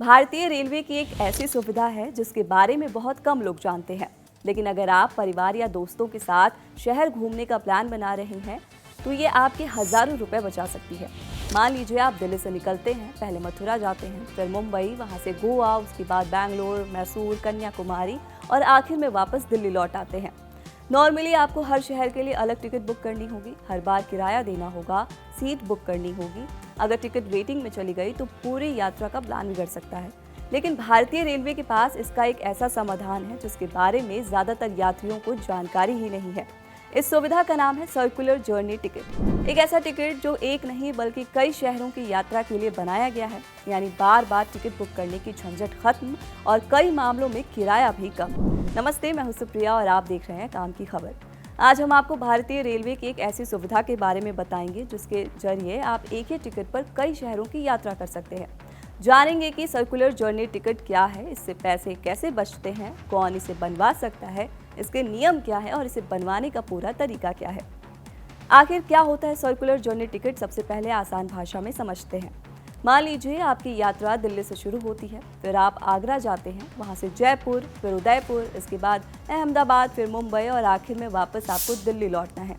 भारतीय रेलवे की एक ऐसी सुविधा है जिसके बारे में बहुत कम लोग जानते हैं। लेकिन अगर आप परिवार या दोस्तों के साथ शहर घूमने का प्लान बना रहे हैं तो ये आपके हजारों रुपए बचा सकती है। मान लीजिए आप दिल्ली से निकलते हैं, पहले मथुरा जाते हैं, फिर मुंबई, वहां से गोवा, उसके बाद बैंगलोर, मैसूर, कन्याकुमारी और आखिर में वापस दिल्ली लौट आते हैं। नॉर्मली आपको हर शहर के लिए अलग टिकट बुक करनी होगी, हर बार किराया देना होगा, सीट बुक करनी होगी। अगर टिकट वेटिंग में चली गई तो पूरी यात्रा का प्लान बिगड़ सकता है। लेकिन भारतीय रेलवे के पास इसका एक ऐसा समाधान है जिसके बारे में ज्यादातर यात्रियों को जानकारी ही नहीं है। इस सुविधा का नाम है सर्कुलर जर्नी टिकट। एक ऐसा टिकट जो एक नहीं बल्कि कई शहरों की यात्रा के लिए बनाया गया है, यानी बार बार टिकट बुक करने की झंझट खत्म और कई मामलों में किराया भी कम। नमस्ते, मैं हूं सुप्रिया और आप देख रहे हैं काम की खबर। आज हम आपको भारतीय रेलवे की एक ऐसी सुविधा के बारे में बताएंगे जिसके जरिए आप एक ही टिकट पर कई शहरों की यात्रा कर सकते हैं। जानेंगे कि सर्कुलर जर्नी टिकट क्या है, इससे पैसे कैसे बचते हैं, कौन इसे बनवा सकता है, इसके नियम क्या है और इसे बनवाने का पूरा तरीका क्या है। आखिर क्या होता है सर्कुलर जर्नी टिकट, सबसे पहले आसान भाषा में समझते हैं। मान लीजिए आपकी यात्रा दिल्ली से शुरू होती है, फिर आप आगरा जाते हैं, वहां से जयपुर, फिर उदयपुर, इसके बाद अहमदाबाद, फिर मुंबई और आखिर में वापस आपको दिल्ली लौटना है।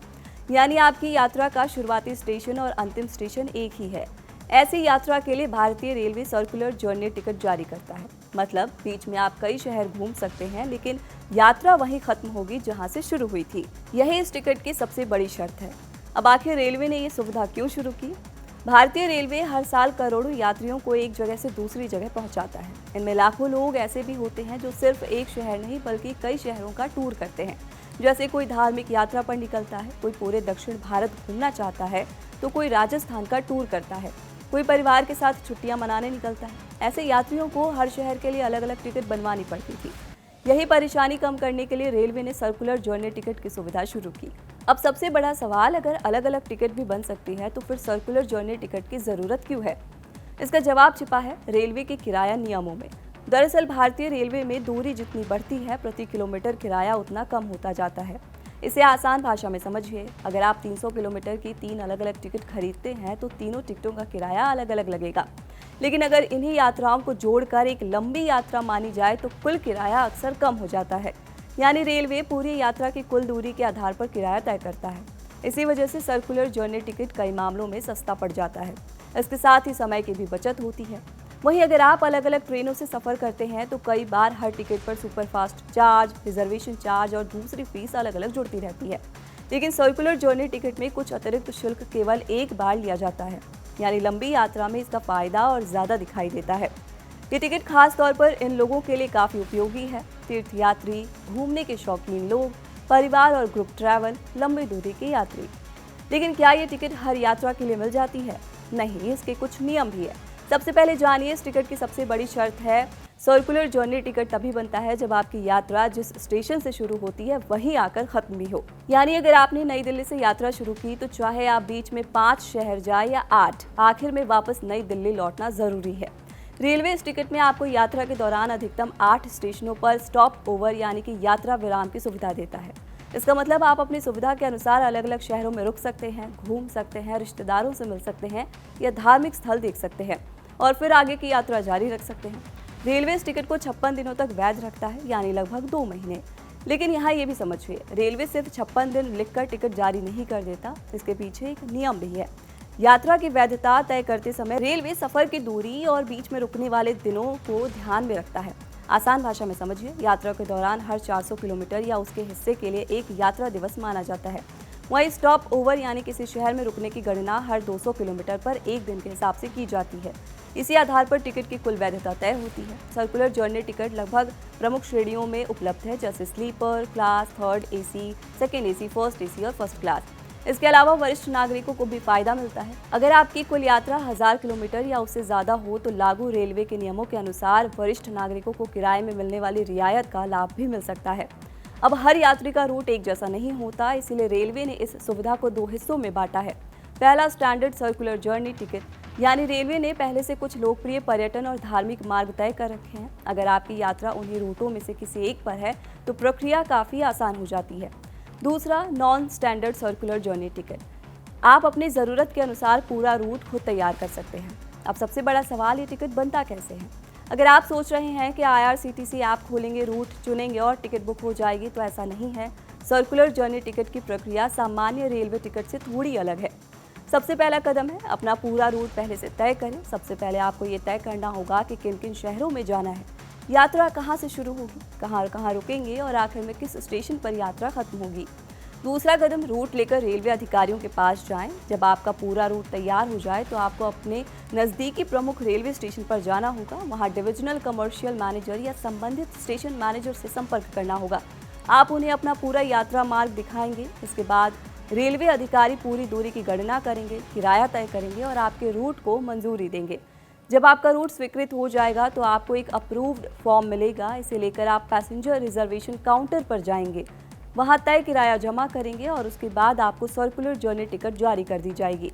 यानी आपकी यात्रा का शुरुआती स्टेशन और अंतिम स्टेशन एक ही है। ऐसी यात्रा के लिए भारतीय रेलवे सर्कुलर जर्नी टिकट जारी करता है। मतलब बीच में आप कई शहर घूम सकते हैं, लेकिन यात्रा वहीं खत्म होगी जहां से शुरू हुई थी। यही इस टिकट की सबसे बड़ी शर्त है। अब आखिर रेलवे ने ये सुविधा क्यों शुरू की? भारतीय रेलवे हर साल करोड़ों यात्रियों को एक जगह से दूसरी जगह पहुंचाता है। इनमें लाखों लोग ऐसे भी होते हैं जो सिर्फ एक शहर नहीं बल्कि कई शहरों का टूर करते हैं। जैसे कोई धार्मिक यात्रा पर निकलता है, कोई पूरे दक्षिण भारत घूमना चाहता है, तो कोई राजस्थान का टूर करता है, कोई परिवार के साथ छुट्टियां मनाने निकलता है। ऐसे यात्रियों को हर शहर के लिए अलग अलग टिकट बनवानी पड़ती थी। यही परेशानी कम करने के लिए रेलवे ने सर्कुलर जर्नी टिकट की सुविधा शुरू की। अब सबसे बड़ा सवाल, अगर अलग अलग टिकट भी बन सकती है तो फिर सर्कुलर जर्नी टिकट की जरूरत क्यों है? इसका जवाब छिपा है रेलवे के किराया नियमों में। दरअसल भारतीय रेलवे में दूरी जितनी बढ़ती है, प्रति किलोमीटर किराया उतना कम होता जाता है। इसे आसान भाषा में समझिए, अगर आप 300 किलोमीटर की 3 अलग अलग टिकट खरीदते हैं तो तीनों टिकटों का किराया अलग अलग लगेगा। लेकिन अगर इन्हीं यात्राओं को जोड़कर एक लंबी यात्रा मानी जाए तो कुल किराया अक्सर कम हो जाता है। यानी रेलवे पूरी यात्रा की कुल दूरी के आधार पर किराया तय करता है। इसी वजह से सर्कुलर जर्नी टिकट कई मामलों में सस्ता पड़ जाता है। इसके साथ ही समय की भी बचत होती है। वहीं अगर आप अलग अलग ट्रेनों से सफर करते हैं तो कई बार हर टिकट पर सुपरफास्ट चार्ज, रिजर्वेशन चार्ज और दूसरी फीस अलग अलग जुड़ती रहती है। लेकिन सर्कुलर जर्नी टिकट में कुछ अतिरिक्त शुल्क केवल एक बार लिया जाता है, यानी लंबी यात्रा में इसका फायदा और ज्यादा दिखाई देता है। ये टिकट खास तौर पर इन लोगों के लिए काफी उपयोगी है, तीर्थयात्री, घूमने के शौकीन लोग, परिवार और ग्रुप ट्रैवल, लंबी दूरी के यात्री। लेकिन क्या ये टिकट हर यात्रा के लिए मिल जाती है? नहीं, इसके कुछ नियम भी है। सबसे पहले जानिए, इस टिकट की सबसे बड़ी शर्त है सर्कुलर जर्नी टिकट तभी बनता है जब आपकी यात्रा जिस स्टेशन से शुरू होती है वहीं आकर खत्म भी हो। यानी अगर आपने नई दिल्ली से यात्रा शुरू की तो चाहे आप बीच में 5 शहर जाए या 8, आखिर में वापस नई दिल्ली लौटना जरूरी है। रेलवे इस टिकट में आपको यात्रा के दौरान अधिकतम 8 स्टेशनों पर स्टॉप ओवर यानी कि यात्रा विराम की सुविधा देता है। इसका मतलब आप अपनी सुविधा के अनुसार अलग अलग शहरों में रुक सकते हैं, घूम सकते हैं, रिश्तेदारों से मिल सकते हैं या धार्मिक स्थल देख सकते हैं और फिर आगे की यात्रा जारी रख सकते हैं। रेलवे इस टिकट को 56 दिनों तक वैध रखता है, यानी लगभग 2 महीने। लेकिन यहाँ ये भी समझिए, रेलवे सिर्फ 56 दिन लिखकर टिकट जारी नहीं कर देता, इसके पीछे एक नियम भी है। यात्रा की वैधता तय करते समय रेलवे सफर की दूरी और बीच में रुकने वाले दिनों को ध्यान में रखता है। आसान भाषा में समझिए, यात्रा के दौरान हर 400 किलोमीटर या उसके हिस्से के लिए एक यात्रा दिवस माना जाता है। वहीं स्टॉप ओवर यानी किसी शहर में रुकने की गणना हर 200 किलोमीटर पर एक दिन के हिसाब से की जाती है। इसी आधार पर टिकट की कुल वैधता तय होती है। सर्कुलर जर्नी टिकट लगभग प्रमुख श्रेणियों में उपलब्ध है, जैसे sleeper class, third AC, second AC, first AC और फर्स्ट क्लास। इसके अलावा वरिष्ठ नागरिकों को भी फायदा मिलता है। अगर आपकी कुल यात्रा 1000 किलोमीटर या उससे ज्यादा हो तो लागू रेलवे के नियमों के अनुसार वरिष्ठ नागरिकों को किराए में मिलने वाली रियायत का लाभ भी मिल सकता है। अब हर यात्री का रूट एक जैसा नहीं होता, इसीलिए रेलवे ने इस सुविधा को 2 हिस्सों में बांटा है। पहला स्टैंडर्ड सर्कुलर जर्नी टिकट, यानी रेलवे ने पहले से कुछ लोकप्रिय पर्यटन और धार्मिक मार्ग तय कर रखे हैं। अगर आपकी यात्रा उन्हीं रूटों में से किसी एक पर है तो प्रक्रिया काफ़ी आसान हो जाती है। दूसरा non standard circular journey ticket, आप अपनी ज़रूरत के अनुसार पूरा रूट खुद तैयार कर सकते हैं। अब सबसे बड़ा सवाल, ये टिकट बनता कैसे है? अगर आप सोच रहे हैं कि IRCTC ऐप खोलेंगे, रूट चुनेंगे और टिकट बुक हो जाएगी, तो ऐसा नहीं है। सर्कुलर जर्नी टिकट की प्रक्रिया सामान्य रेलवे टिकट से थोड़ी अलग है। सबसे पहला कदम है अपना पूरा रूट पहले से तय करें। सबसे पहले आपको ये तय करना होगा कि किन किन शहरों में जाना है, यात्रा कहाँ से शुरू होगी, कहाँ कहाँ रुकेंगे और आखिर में किस स्टेशन पर यात्रा खत्म होगी। दूसरा कदम, रूट लेकर रेलवे अधिकारियों के पास जाएं। जब आपका पूरा रूट तैयार हो जाए तो आपको अपने नज़दीकी प्रमुख रेलवे स्टेशन पर जाना होगा। वहां डिविजनल कमर्शियल मैनेजर या संबंधित स्टेशन मैनेजर से संपर्क करना होगा। आप उन्हें अपना पूरा यात्रा मार्ग दिखाएंगे। इसके बाद रेलवे अधिकारी पूरी दूरी की गणना करेंगे, किराया तय करेंगे और आपके रूट को मंजूरी देंगे। जब आपका रूट स्वीकृत हो जाएगा तो आपको एक अप्रूव्ड फॉर्म मिलेगा। इसे लेकर आप पैसेंजर रिजर्वेशन काउंटर पर जाएंगे, वहां तय किराया जमा करेंगे और उसके बाद आपको सर्कुलर जर्नी टिकट जारी कर दी जाएगी।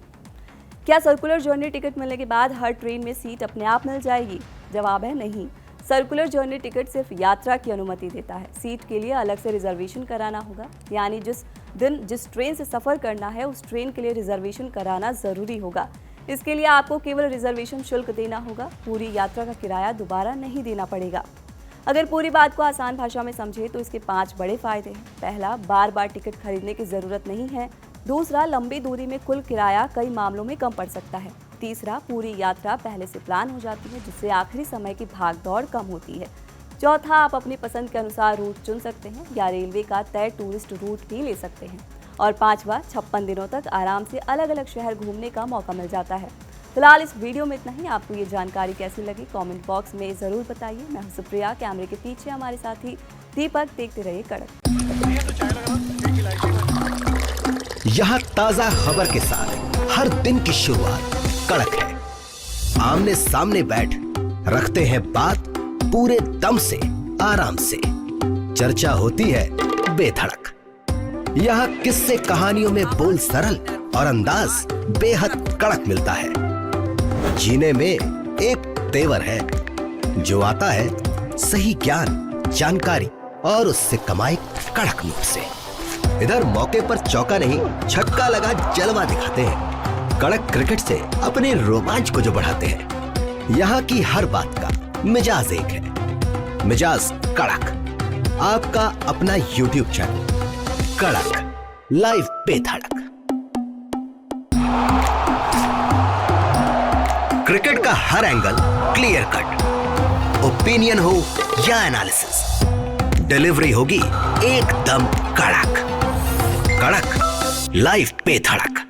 क्या सर्कुलर जर्नी टिकट मिलने के बाद हर ट्रेन में सीट अपने आप मिल जाएगी? जवाब है नहीं। सर्कुलर जर्नी टिकट सिर्फ यात्रा की अनुमति देता है। सीट के लिए अलग से रिजर्वेशन कराना होगा, यानी जिस दिन जिस ट्रेन से सफ़र करना है उस ट्रेन के लिए रिजर्वेशन कराना ज़रूरी होगा। इसके लिए आपको केवल रिजर्वेशन शुल्क देना होगा, पूरी यात्रा का किराया दोबारा नहीं देना पड़ेगा। अगर पूरी बात को आसान भाषा में समझे तो इसके 5 बड़े फायदे हैं। पहला, बार बार टिकट खरीदने की ज़रूरत नहीं है। दूसरा, लंबी दूरी में कुल किराया कई मामलों में कम पड़ सकता है। तीसरा, पूरी यात्रा पहले से प्लान हो जाती है, जिससे आखिरी समय की भाग दौड़ कम होती है। चौथा, आप अपनी पसंद के अनुसार रूट चुन सकते हैं या रेलवे का तय टूरिस्ट रूट भी ले सकते हैं। और पांचवा, 56 दिनों तक आराम से अलग अलग शहर घूमने का मौका मिल जाता है। फिलहाल इस वीडियो में इतना ही। आपको ये जानकारी कैसी लगी कमेंट बॉक्स में ज़रूर बताइए। मैं हूं सुप्रिया, कैमरे के पीछे हमारे साथी दीपक। देखते रहिए कड़क। यहाँ ताज़ा खबर के साथ हर दिन की शुरुआत कड़क है। आमने सामने बैठ रखते हैं बात पूरे दम से, आराम से। चर्चा होती है बेधड़क। यहाँ किस्से कहानियों में बोल सरल और अंदाज बेहद कड़क मिलता है। जीने में एक तेवर है जो आता है सही ज्ञान, जानकारी और उससे कमाई कड़क नोट से। इधर मौके पर चौका नहीं, छक्का लगा जलवा दिखाते हैं। कड़क क्रिकेट से अपने रोमांच को जो बढ़ाते हैं। यहाँ की हर बात का मिजाज एक है, मिजाज कड़क। आपका अपना YouTube चैनल कड़क, लाइव बेधड़क। क्रिकेट का हर एंगल क्लियर कट, ओपिनियन हो या एनालिसिस, डिलीवरी होगी एकदम कड़क। कड़क, लाइव बेधड़क।